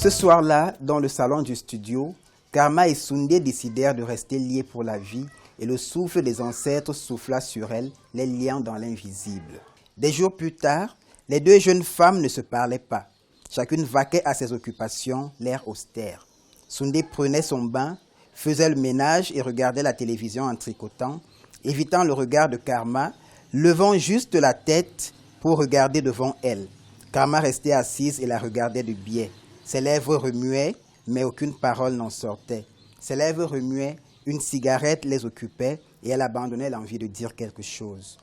Ce soir-là, dans le salon du studio, Karma et Sunday décidèrent de rester liés pour la vie et le souffle des ancêtres souffla sur elles, les liant dans l'invisible. Des jours plus tard, les deux jeunes femmes ne se parlaient pas. Chacune vaquait à ses occupations, l'air austère. Sunday prenait son bain, faisait le ménage et regardait la télévision en tricotant, évitant le regard de Karma, levant juste la tête pour regarder devant elle. Karma restait assise et la regardait de biais. Ses lèvres remuaient, mais aucune parole n'en sortait. Ses lèvres remuaient, une cigarette les occupait et elle abandonnait l'envie de dire quelque chose.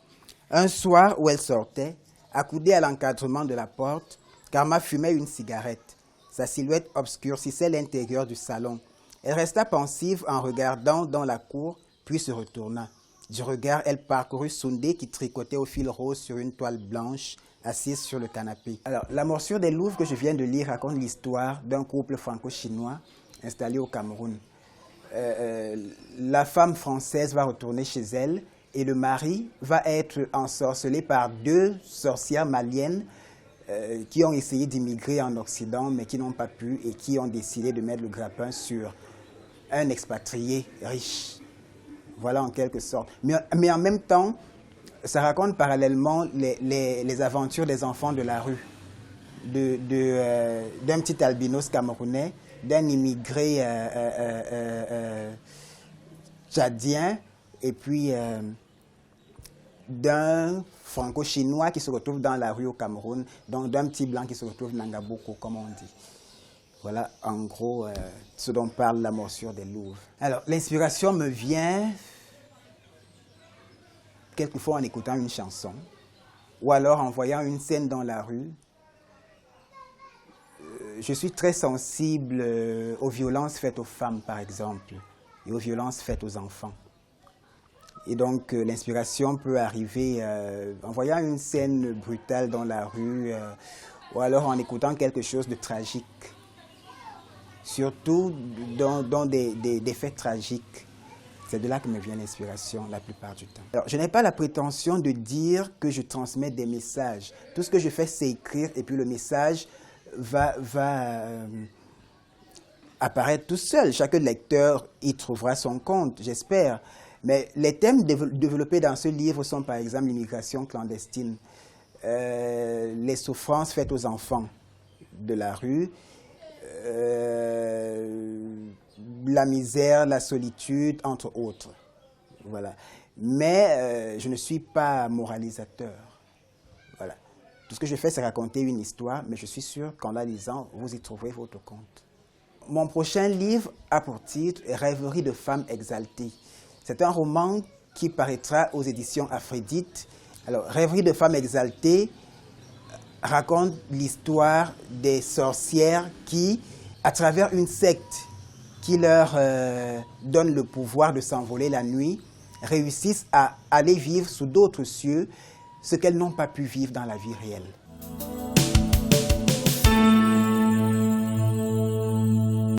Un soir où elle sortait, accoudée à l'encadrement de la porte, Karma fumait une cigarette. Sa silhouette obscurcissait l'intérieur du salon. Elle resta pensive en regardant dans la cour, puis se retourna. Du regard, elle parcourut Sunday qui tricotait au fil rose sur une toile blanche, assise sur le canapé. Alors, La morsure des louves que je viens de lire raconte l'histoire d'un couple franco-chinois installé au Cameroun. La femme française va retourner chez elle et le mari va être ensorcelé par deux sorcières maliennes qui ont essayé d'immigrer en Occident mais qui n'ont pas pu et qui ont décidé de mettre le grappin sur un expatrié riche. Voilà en quelque sorte. Mais en même temps, ça raconte parallèlement les aventures des enfants de la rue, d'un petit albinos camerounais, d'un immigré tchadien et puis d'un franco-chinois qui se retrouve dans la rue au Cameroun, donc d'un petit blanc qui se retrouve Nangaboko, comme on dit. Voilà en gros ce dont parle La morsure des louves. Alors l'inspiration me vient quelquefois en écoutant une chanson ou alors en voyant une scène dans la rue. Je suis très sensible aux violences faites aux femmes, par exemple, et aux violences faites aux enfants. Et donc, l'inspiration peut arriver en voyant une scène brutale dans la rue ou alors en écoutant quelque chose de tragique. Surtout dans des faits tragiques. C'est de là que me vient l'inspiration la plupart du temps. Alors, je n'ai pas la prétention de dire que je transmets des messages. Tout ce que je fais, c'est écrire et puis le message va apparaître tout seul. Chaque lecteur y trouvera son compte, j'espère. Mais les thèmes développés dans ce livre sont par exemple l'immigration clandestine, les souffrances faites aux enfants de la rue, la misère, la solitude, entre autres. Voilà. Mais je ne suis pas moralisateur. Voilà. Tout ce que je fais, c'est raconter une histoire, mais je suis sûr qu'en la lisant, vous y trouverez votre compte. Mon prochain livre a pour titre « Rêveries de femmes exaltées ». C'est un roman qui paraîtra aux éditions Aphrodite. Alors, « Rêveries de femmes exaltées » raconte l'histoire des sorcières qui, à travers une secte qui leur donne le pouvoir de s'envoler la nuit, réussissent à aller vivre sous d'autres cieux ce qu'elles n'ont pas pu vivre dans la vie réelle.